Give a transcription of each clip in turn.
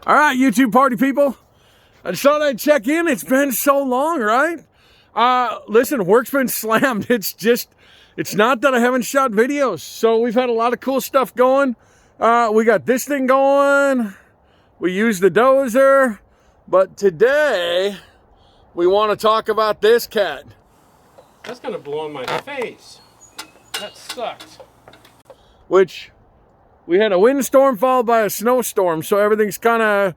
All right, YouTube party people. I just thought I'd check in. It's been so long, right? Listen, work's been slammed. It's not that I haven't shot videos. So we've had a lot of cool stuff going. We got this thing going. We used the dozer. But today, we want to talk about this cat. That's gonna blow in my face. That sucks. Which, we had a windstorm followed by a snowstorm, so everything's kind of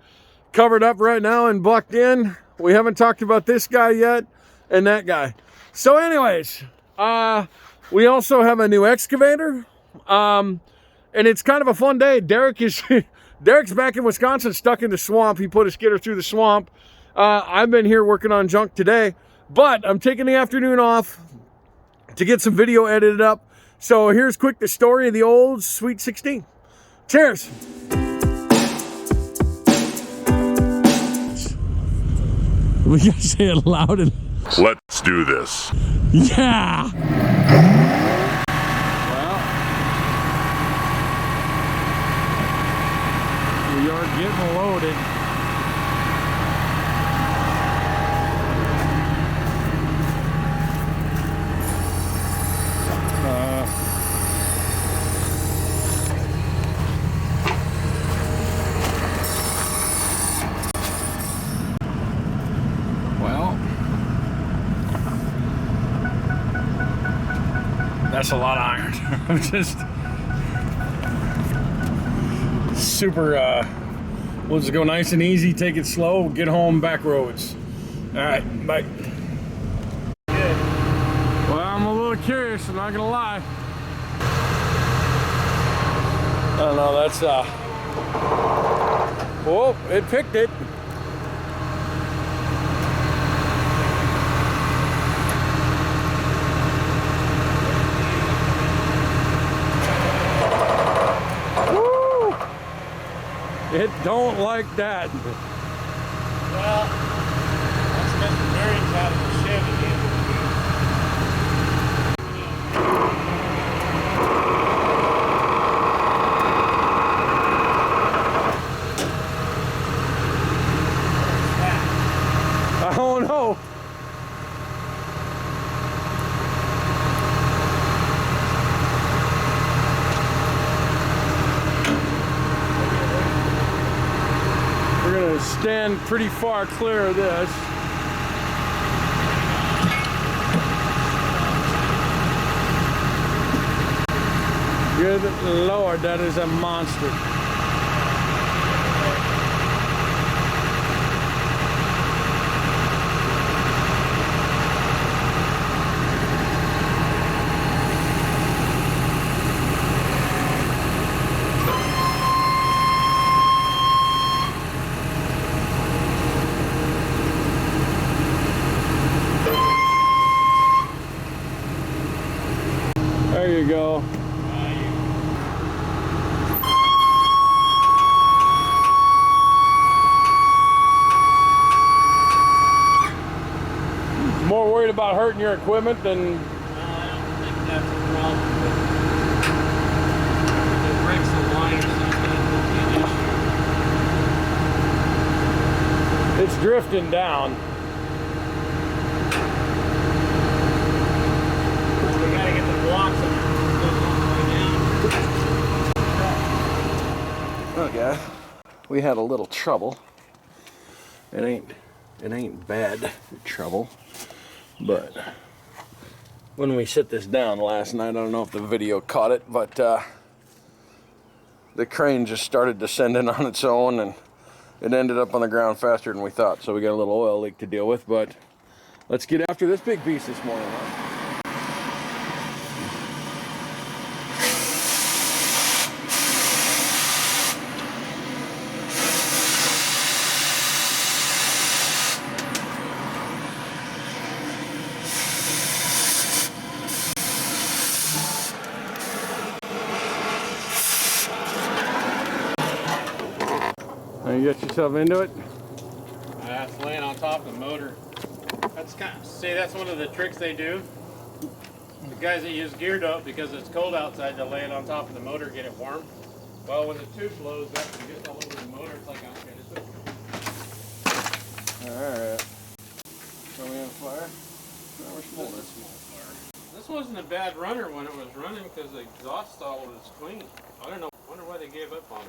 covered up right now and bucked in. We haven't talked about this guy yet and that guy. So anyways, we also have a new excavator, and it's kind of a fun day. Derek's back in Wisconsin, stuck in the swamp. He put a skidder through the swamp. I've been here working on junk today, but I'm taking the afternoon off to get some video edited up. So here's quick the story of the old Sweet 16. Cheers. We gotta say it loud and... Let's do this. Yeah! Well, we are getting loaded. That's a lot of iron. I'm just super, we'll just go nice and easy, take it slow, get home back roads. All right, bye. Good. Well, I'm a little curious, I'm not gonna lie. I don't know, that's, whoa, it picked it. It don't like that. Well, that's because the bearings out of the Chevy. I don't know. Stand pretty far clear of this. Good Lord, that is a monster. There you go. More worried about hurting your equipment than... I don't think that's a problem. If it breaks the line or something, it would be an issue. It's drifting down. We gotta get the blocks up. Okay, we had a little trouble. It ain't bad trouble, but when we set this down last night, I don't know if the video caught it, but the crane just started descending on its own, and it ended up on the ground faster than we thought. So we got a little oil leak to deal with, but let's get after this big piece this morning. Huh? You got yourself into it? That's laying on top of the motor. That's that's one of the tricks they do. The guys that use gear dope, because it's cold outside, they'll lay it on top of the motor, get it warm. Well, when the tube blows up and gets all over the motor, it's like, okay, just put bad runner when it was running because the exhaust stall was clean. I don't know. Wonder why they gave up on it.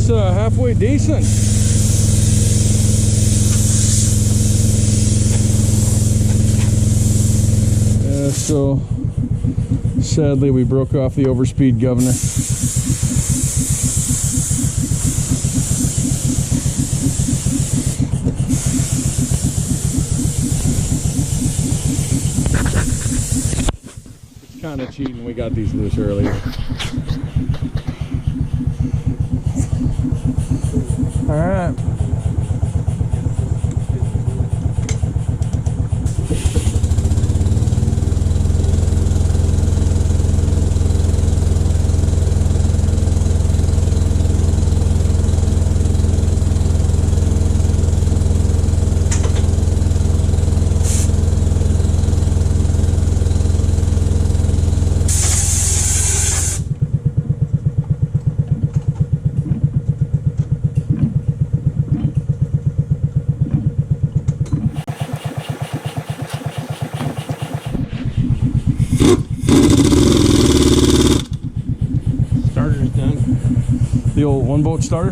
Halfway decent. So sadly we broke off the overspeed governor. It's kind of cheating, we got these loose earlier. All right. The old one bolt starter.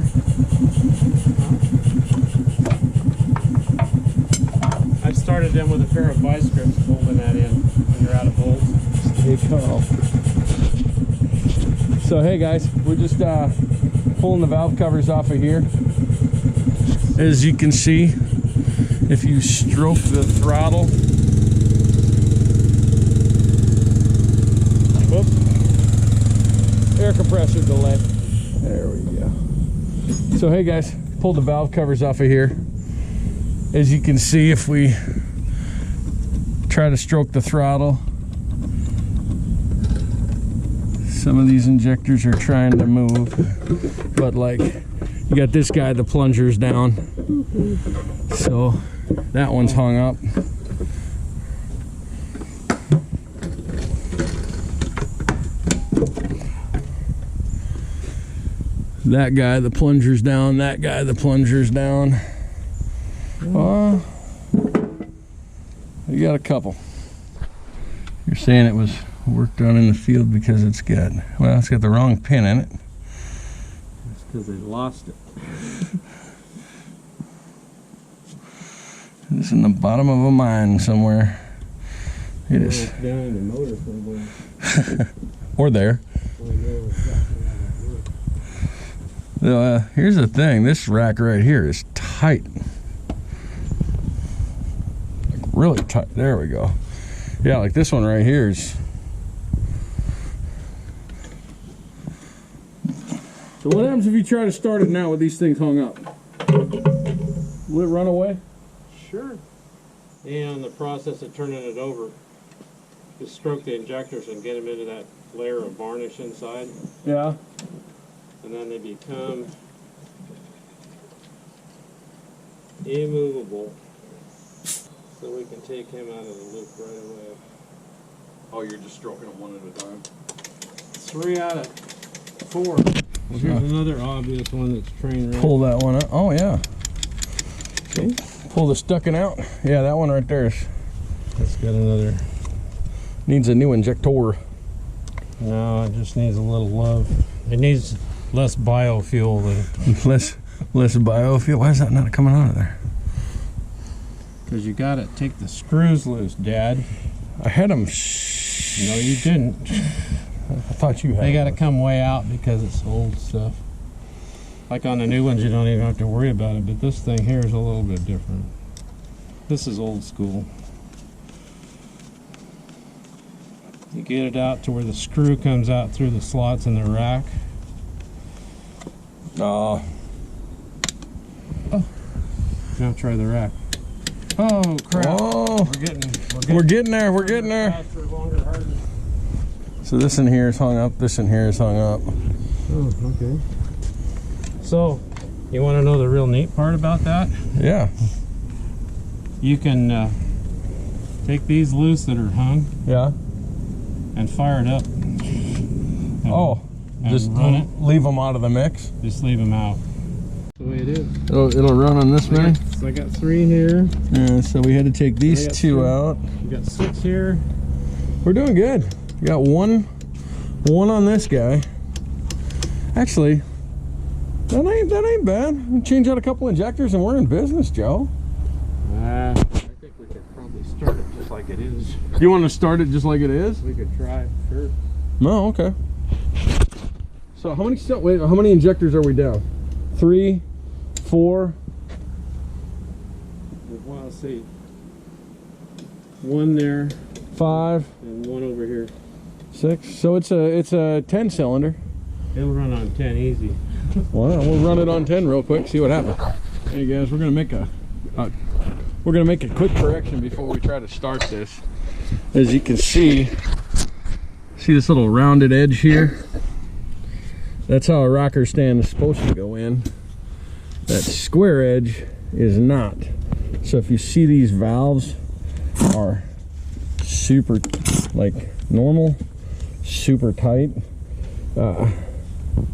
I've started them with a pair of vice grips, holding that in when you're out of bolts. Hey, Carl. So hey guys, we're just pulling the valve covers off of here. As you can see, if you stroke the throttle, whoops, air compressor delay. There we go. So hey guys, pulled the valve covers off of here. As you can see, if we try to stroke the throttle, some of these injectors are trying to move, but like you got this guy, the plunger's down, so that one's hung up. That guy, the plunger's down. That guy, the plunger's down. You got a couple. You're saying it was work done in the field because it's got, well, it's got the wrong pin in it. That's because they lost it. It's in the bottom of a mine somewhere. It is. Down in the motor somewhere. Or there. Here's the thing, this rack right here is tight. Like really tight. There we go. Yeah, like this one right here is. So what happens if you try to start it now with these things hung up? Will it run away? Sure. And the process of turning it over, just stroke the injectors and get them into that layer of varnish inside. Yeah. And then they become immovable, so we can take him out of the loop right away. Oh, you're just stroking them one at a time? 3 out of 4. Well, here's another obvious one that's train wrecked. Pull that one up. Oh yeah. See? Pull the stucking out. Yeah, that one right there is. It's got another. Needs a new injector. No, it just needs a little love. It needs less biofuel than less biofuel. Why is that not coming out of there? Because you gotta take the screws loose, Dad. I had them. No, you didn't. I thought you had. They gotta come way out because it's old stuff. Like on the new ones, you don't even have to worry about it. But this thing here is a little bit different. This is old school. You get it out to where the screw comes out through the slots in the rack. Oh. Now try the rack. Oh crap! Oh. We're getting there. We're getting there. Faster, longer, harder. So this in here is hung up. This in here is hung up. Oh, okay. So, you want to know the real neat part about that? Yeah. You can take these loose that are hung Yeah. and fire it up. Oh, just run it. leave them out of the mix. Just leave them out. That's the way it is. It'll run on this many. So I got 3 here. Yeah, so we had to take these 2 out. We got 6 here. We're doing good. We got one on this guy. Actually, that ain't bad. We change out a couple injectors and we're in business, Joe. I think we could probably start it just like it is. You want to start it just like it is? We could try, sure. No, okay. So how many injectors are we down? 3, 4. Well, let's see. 1 there 5 and 1 over here. 6. So it's a 10 cylinder. It'll run on 10 easy. Well, we'll run it on 10 real quick, see what happens. Hey guys, we're gonna make a quick correction before we try to start this. As you can see this little rounded edge here? That's how a rocker stand is supposed to go in. That square edge is not. So if you see these valves are super like normal, super tight.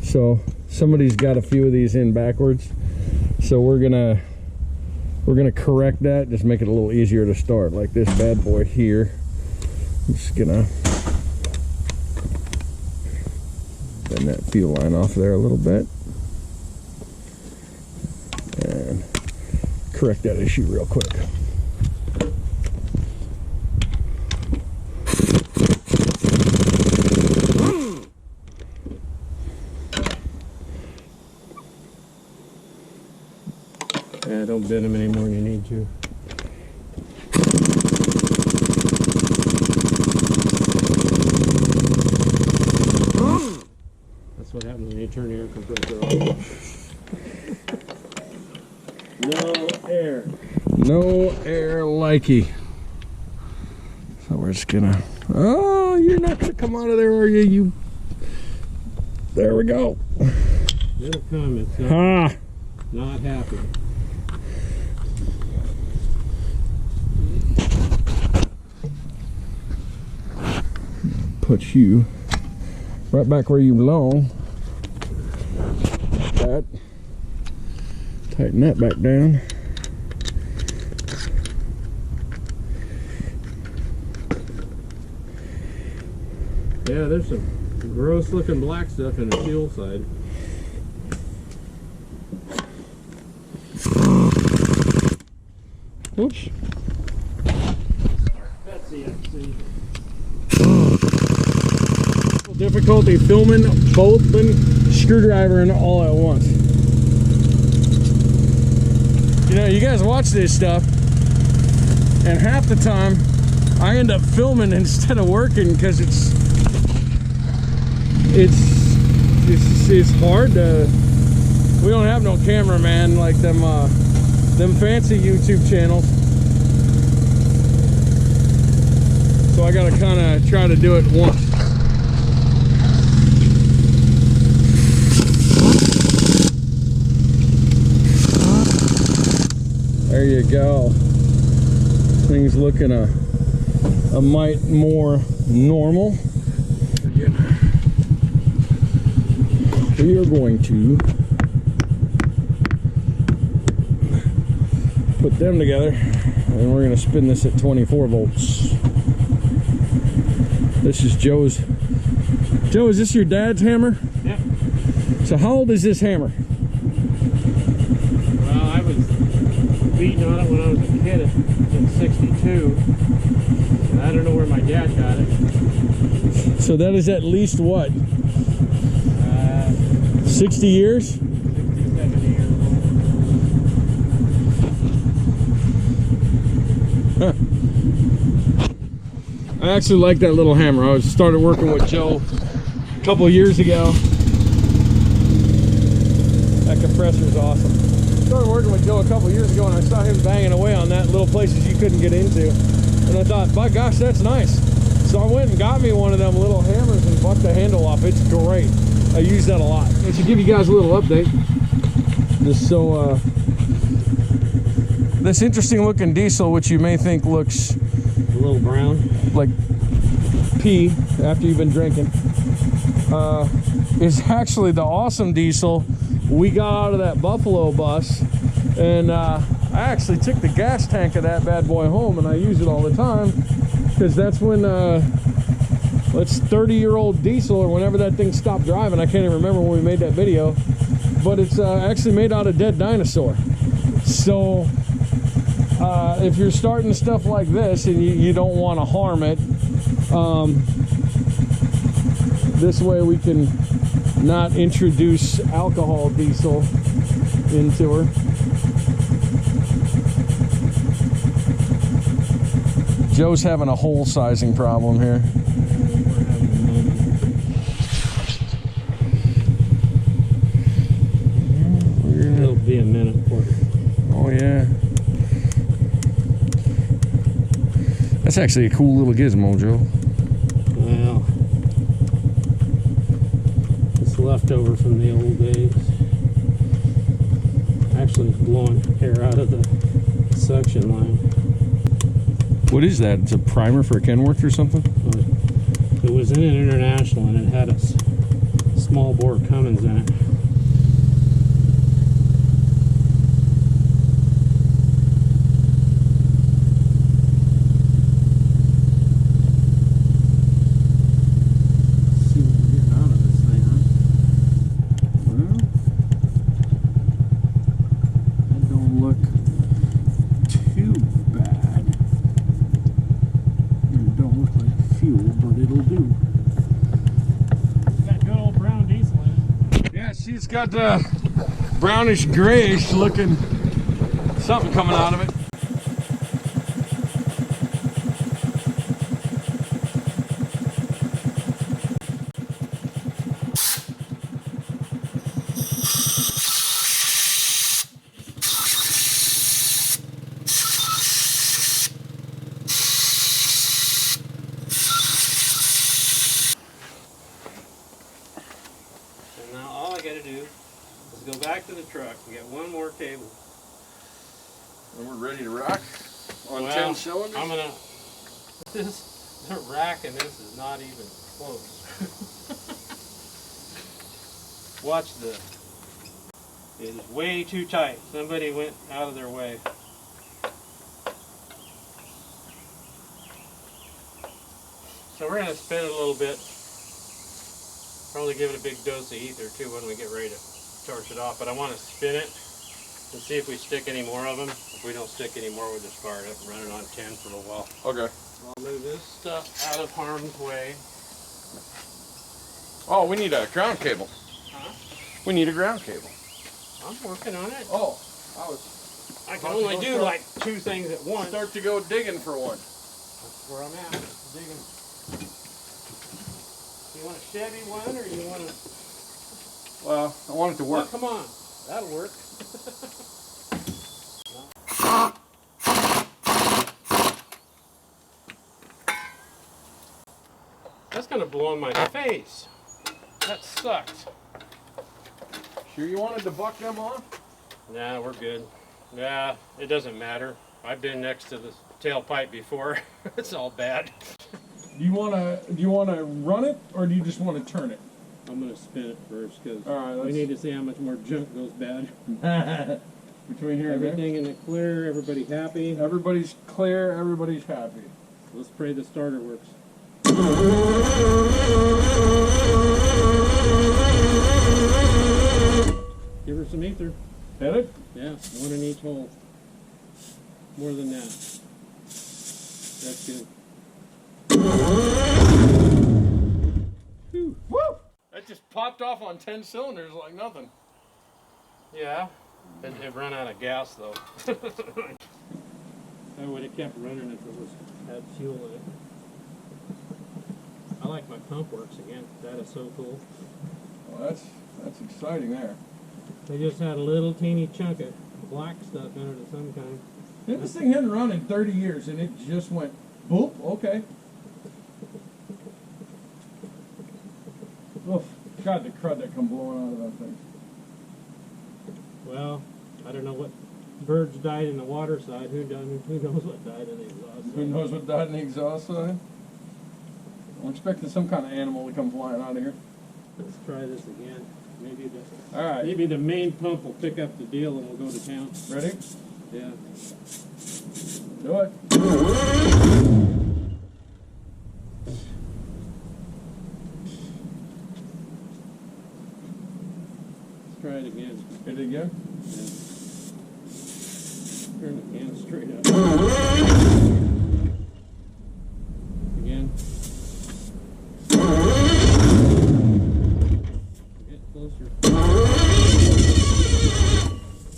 So somebody's got a few of these in backwards. So we're gonna correct that, just make it a little easier to start. Like this bad boy here. I'm just gonna bend that fuel line off there a little bit and correct that issue real quick. Yeah, don't bend them any more than you need to. That's what happens when you turn the air compressor off. No air. No air likey. So we're just gonna, oh, you're not gonna come out of there, are you? There we go. It'll come, it's not happy. Put you right back where you belong. Like that. Tighten that back down. Yeah, there's some gross looking black stuff in the fuel side. Oops. Difficulty filming both and screwdrivering all at once. You know, you guys watch this stuff, and half the time I end up filming instead of working because it's hard to. We don't have no cameraman like them fancy YouTube channels. So I gotta kind of try to do it once. There you go. Things looking a mite more normal. We are going to put them together, and we're going to spin this at 24 volts. This is Joe's. Joe, is this your dad's hammer? Yep. So how old is this hammer? Well, I was beating on it when I was a kid in '62. And I don't know where my dad got it. So that is at least what? 60 years? 60, 70 years old. Huh. I actually like that little hammer. I started working with Joe a couple of years ago. That compressor is awesome. Started working with Joe a couple of years ago, and I saw him banging away on that little places you couldn't get into. And I thought, by gosh, that's nice. So I went and got me one of them little hammers and bucked the handle off. It's great. I use that a lot. And to give you guys a little update, This interesting looking diesel, which you may think looks A little brown. like pee after you've been drinking, is actually the awesome diesel we got out of that Buffalo bus. And I actually took the gas tank of that bad boy home, and I use it all the time, because that's when it's 30-year-old diesel, or whenever that thing stopped driving. I can't even remember when we made that video, but it's actually made out of dead dinosaur. So if you're starting stuff like this and you don't want to harm it, this way we can not introduce alcohol diesel into her. Joe's having a hole sizing problem here. It'll be a minute for it. Oh yeah. That's actually a cool little gizmo, Joe. Well, it's leftover from the old days. Actually, it's blowing air out of the suction line. What is that? It's a primer for a Kenworth or something? It was in an International, and it had a small bore Cummins in it. It's got brownish grayish looking something coming out of it. Go back to the truck. We got one more cable. And we're ready to rock on 10 cylinders. I'm gonna. The rack in this is not even close. Watch this. It is way too tight. Somebody went out of their way. So we're gonna spin it a little bit. Probably give it a big dose of ether too when we get ready to torch it off, but I want to spin it and see if we stick any more of them. If we don't stick any more, we'll just fire it up and run it on 10 for a little while. Okay. I'll move this stuff out of harm's way. Oh, we need a ground cable. Huh? We need a ground cable. I'm working on it. Oh, I can only do like 2 things at once. Start to go digging for one. That's where I'm at, digging. You want a Chevy one, or you want a... Well, I want it to work. Oh, come on. That'll work. That's going to blow in my face. That sucked. Sure you wanted to buck them off? Nah, we're good. Yeah, it doesn't matter. I've been next to the tailpipe before. It's all bad. Do you want to run it, or do you just want to turn it? I'm going to spin it first, because right, we need to see how much more junk goes bad. Between here and there? Everything in the clear, everybody happy. Everybody's clear, everybody's happy. Let's pray the starter works. Give her some ether. Hit it? Yeah, 1 in each hole. More than that. That's good. Whew. Woo! That just popped off on 10 cylinders like nothing. Yeah, it ran out of gas though. I would have kept running if it had fuel in it. I like my pump works again. That is so cool. Well, that's exciting there. They just had a little teeny chunk of black stuff in it of some kind. Yeah, this thing hadn't run in 30 years and it just went boop, okay. Oof, God, the crud that come blowing out of that thing. Well, I don't know what birds died in the water side. Who knows what died in the exhaust side? Who knows what died in the exhaust side? I'm expecting some kind of animal to come flying out of here. Let's try this again. All right. Maybe the main pump will pick up the deal and we'll go to town. Ready? Yeah. Do it. Let's try it again. Hit it again? Yeah. Turn the can straight up. Again. Get closer.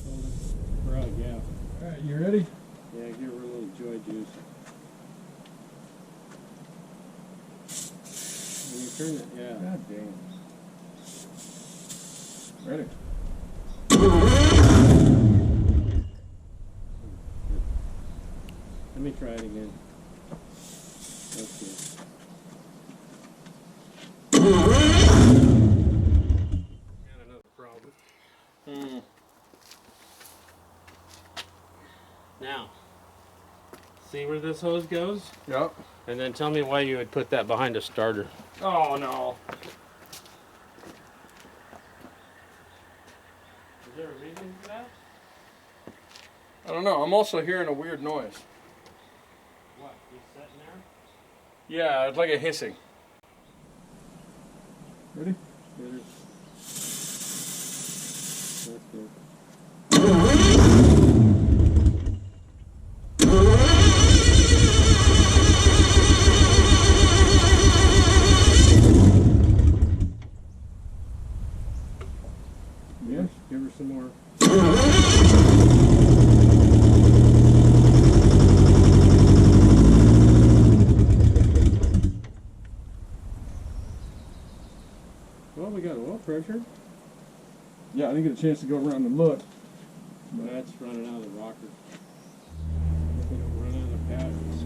Hold it. We're out of gas. All right, you ready? Yeah, give her a little joy juice. When you turn it, yeah. God damn. Ready? Let me try it again. Okay. Got another problem. Now, see where this hose goes? Yep. And then tell me why you would put that behind a starter. Oh, no. Is there a reason for that? I don't know. I'm also hearing a weird noise. What, you sitting there? Yeah, it's like a hissing. Ready? That's good. Yes. Give her some more. Well, we got oil pressure. Yeah, I didn't get a chance to go around and look. That's running out of the rocker. If we don't run out of patterns.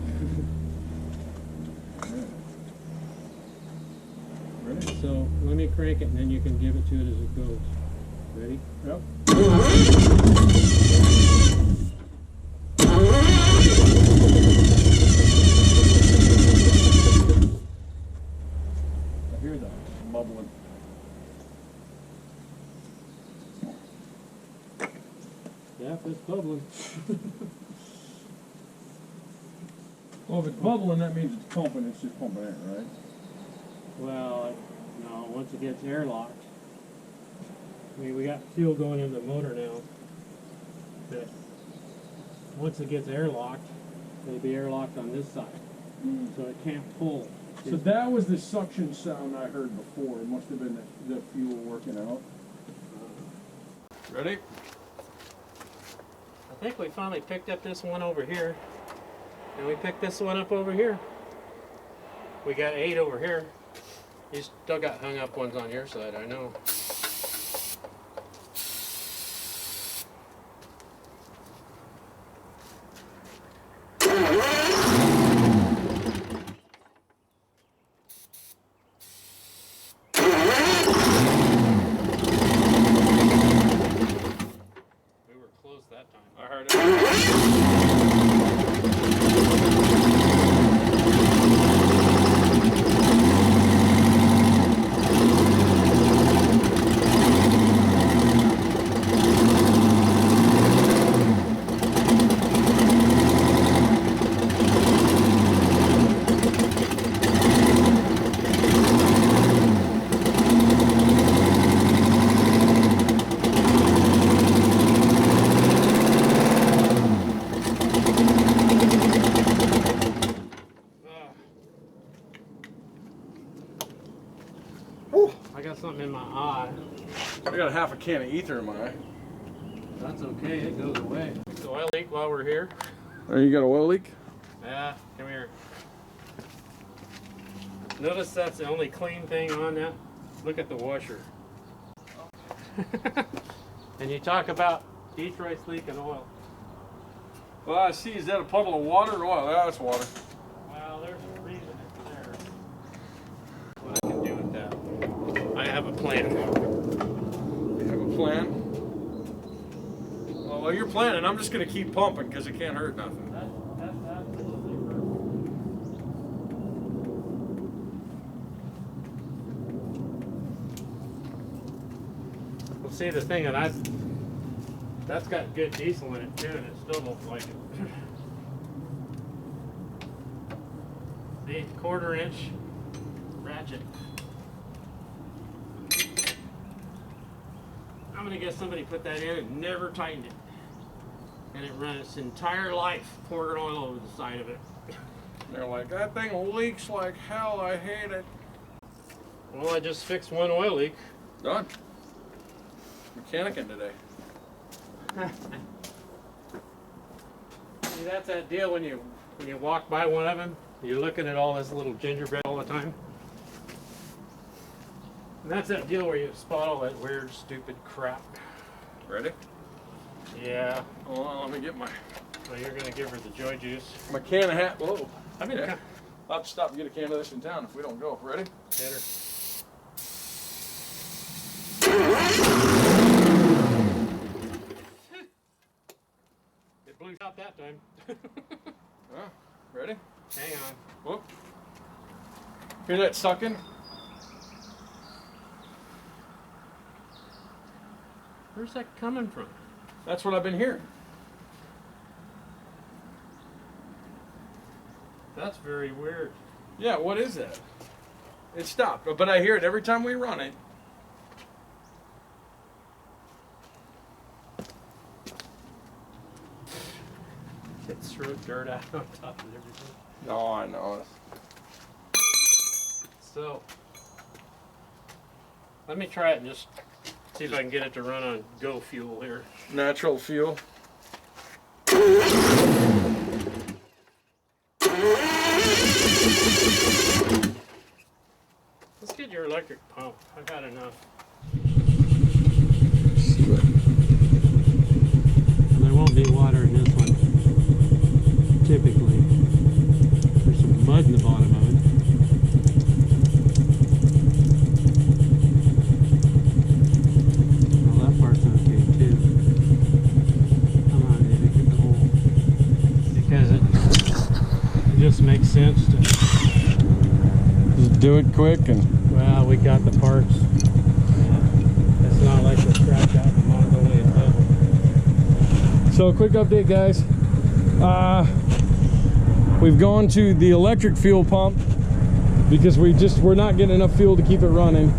Ready? So let me crank it and then you can give it to it as it goes. Ready? Yep. I hear that bubbling. Yeah, if it's bubbling. Well, if it's bubbling, that means it's pumping. It's just pumping air, right? Well, no, once it gets airlocked. I mean, we got fuel going in the motor now. But once it gets airlocked, it'll be airlocked on this side. So it can't pull. So that was the suction sound I heard before. It must have been the fuel working out. Ready? I think we finally picked up this one over here. And we picked this one up over here. We got 8 over here. You still got hung up ones on your side, I know. We were close that time. I heard I got something in my eye. I got half a can of ether in my eye. That's okay, it goes away. Fix the oil leak while we're here. Oh, you got a oil leak? Yeah, come here. Notice that's the only clean thing on that. Look at the washer. And you talk about Detroit's leaking oil. Well, I see. Is that a puddle of water or oil? Yeah, that's water. Well, there's a reason it's there. What I can do with that. I have a plan. You have a plan? Well, you're planning. I'm just going to keep pumping because it can't hurt nothing. That's absolutely perfect. Well, see, the thing that's got good diesel in it too, and it still don't like it. The 1/4 inch ratchet. I'm gonna guess somebody put that in and never tightened it. And it ran its entire life pouring oil over the side of it. They're like, that thing leaks like hell, I hate it. Well, I just fixed one oil leak. Done. Mechanicking today. See, that's that deal when you walk by one of them, you're looking at all this little gingerbread all the time. And that's that deal where you spot all that weird, stupid crap. Ready? Yeah. Hold on, let me get my Well, you're gonna give her the joy juice. can of hat. Whoa. I mean, Yeah. I'll have to stop and get a can of this in town if we don't go. Ready? Hit her. It blew out that time. Oh, ready? Hang on. Whoop. Hear that sucking? Where's that coming from? That's what I've been hearing. That's very weird. Yeah, what is that? It stopped, but I hear it every time we run it. It threw dirt out on top of everything. No, I know. So, let me try it and just see if I can get it to run on Go fuel here. Natural fuel. Let's get your electric pump. I've had enough. And there won't be water in this one. Typically. There's some mud in the bottom of it. Well, that part's okay too. Come on, baby, get the hole. Because it just makes sense to Just do it quick and. well, we got the parts. It's not like it's scratched out in Mongolian devil. So, quick update, guys. We've gone to the electric fuel pump because we're not getting enough fuel to keep it running,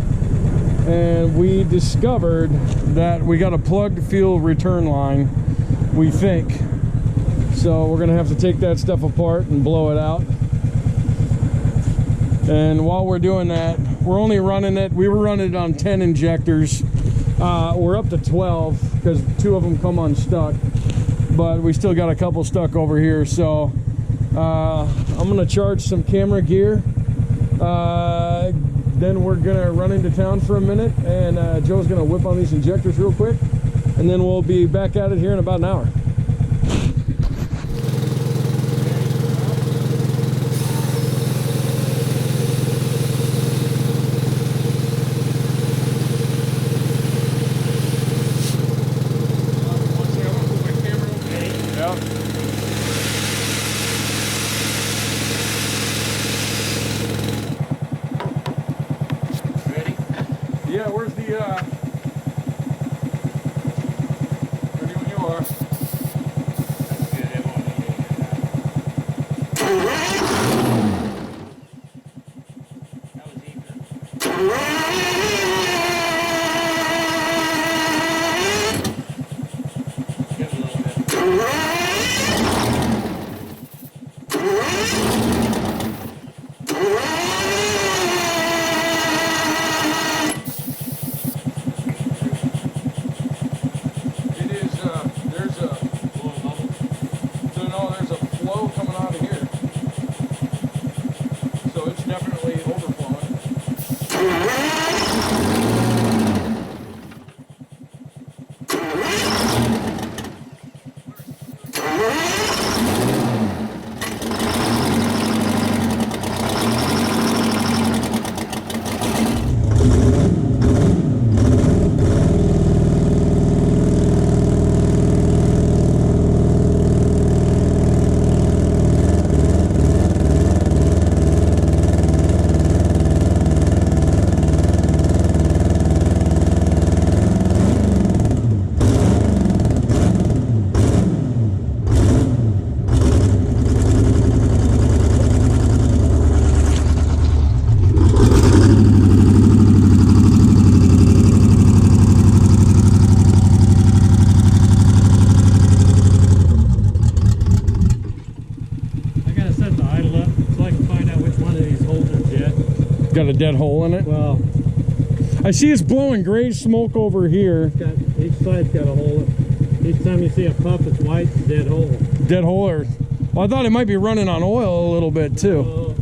and we discovered that we got a plugged fuel return line, we think. So we're gonna have to take that stuff apart and blow it out. And while we're doing that, we're only running it. We were running it on 10 injectors. We're up to 12 because 2 of them come unstuck, but we still got a couple stuck over here. So I'm gonna charge some camera gear. Then we're gonna run into town for a minute, and Joe's gonna whip on these injectors real quick, and then we'll be back at it here in about an hour. Yeah, where's the, ready when you are. That's good. It won't need any of that. That was even. Give it a little bit. got a dead hole in it? Well, I see it's blowing gray smoke over here. each side's got a hole. Each time you see a puff, it's white, dead hole. Dead hole, or... Well, I thought it might be running on oil a little bit, too.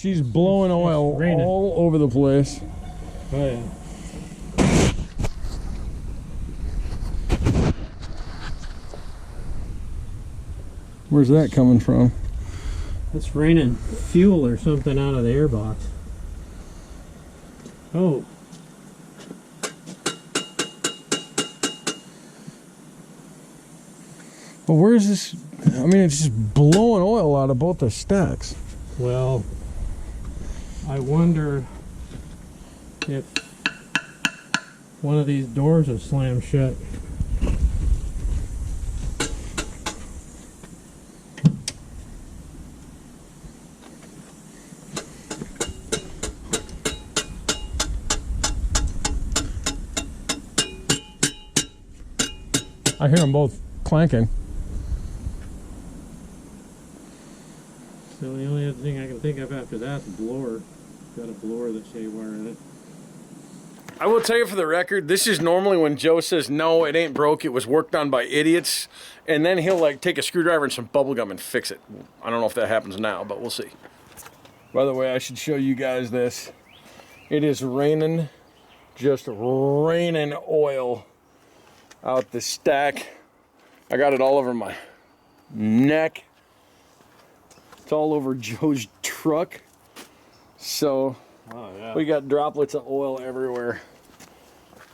She's blowing oil all over the place. Oh yeah. Where's that coming from? It's raining fuel or something out of the airbox. Oh. Well, where is this? I mean, it's just blowing oil out of both the stacks. Well, I wonder if one of these doors is slammed shut. I hear them both clanking. So the only other thing I can think of after that's a blower. Got a blower that's haywire in it. I will tell you for the record, this is normally when Joe says, no, it ain't broke, it was worked on by idiots. And then he'll like take a screwdriver and some bubble gum and fix it. I don't know if that happens now, but we'll see. By the way, I should show you guys this. It is raining, just raining oil out the stack. I got it all over my neck. It's all over Joe's truck. So we got droplets of oil everywhere.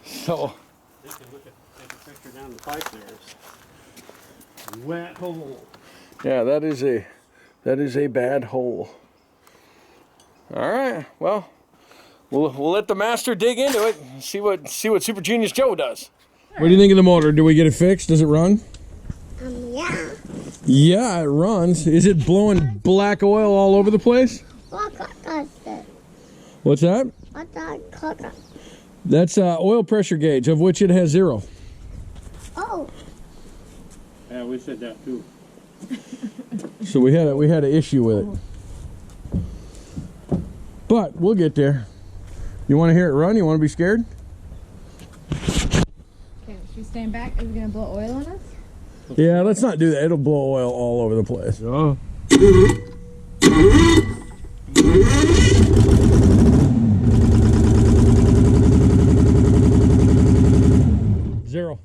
So take a picture down the pipe there. It's a wet hole. yeah, that is a bad hole. All right, well, we'll let the master dig into it and see what Super Genius Joe does. What do you think of the motor? Do we get it fixed? Does it run? Yeah. Yeah, it runs. Is it blowing black oil all over the place? What does it? What's that? What does it? That's oil pressure gauge, of which it has 0. Oh. Yeah, we said that too. So we had an issue with it. But we'll get there. You want to hear it run? You want to be scared? Okay, should we stand back? Is it going to blow oil on us? Yeah, let's not do that. It'll blow oil all over the place. Oh. 0.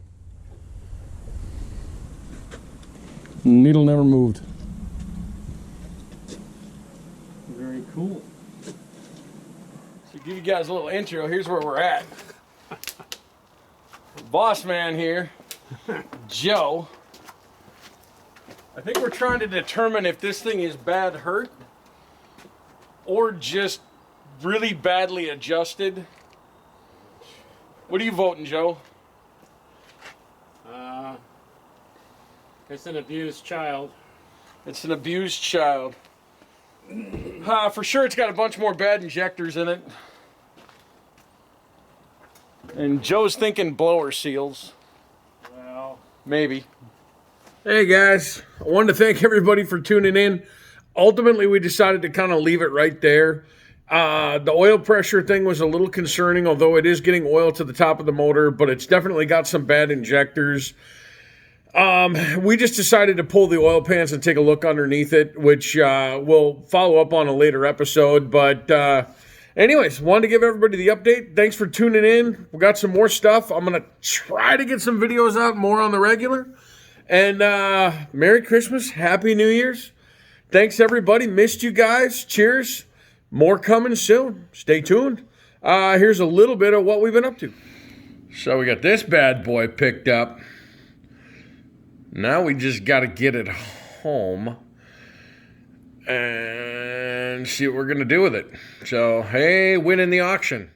Needle never moved. Very cool. To give you guys a little intro, here's where we're at. Boss man here, Joe. I think we're trying to determine if this thing is bad hurt or just really badly adjusted. What are you voting, Joe? It's an abused child. It's an abused child. For sure, it's got a bunch more bad injectors in it. And Joe's thinking blower seals. Well, maybe. Hey guys, I wanted to thank everybody for tuning in. Ultimately, we decided to kind of leave it right there. The oil pressure thing was a little concerning, although it is getting oil to the top of the motor, but it's definitely got some bad injectors. We just decided to pull the oil pans and take a look underneath it, which we'll follow up on a later episode. But anyways, wanted to give everybody the update. Thanks for tuning in. We got some more stuff. I'm going to try to get some videos out more on the regular. And Merry Christmas. Happy New Year's. Thanks, everybody. Missed you guys. Cheers. More coming soon. Stay tuned. Here's a little bit of what we've been up to. So we got this bad boy picked up. Now we just got to get it home and see what we're going to do with it. So, hey, winning the auction.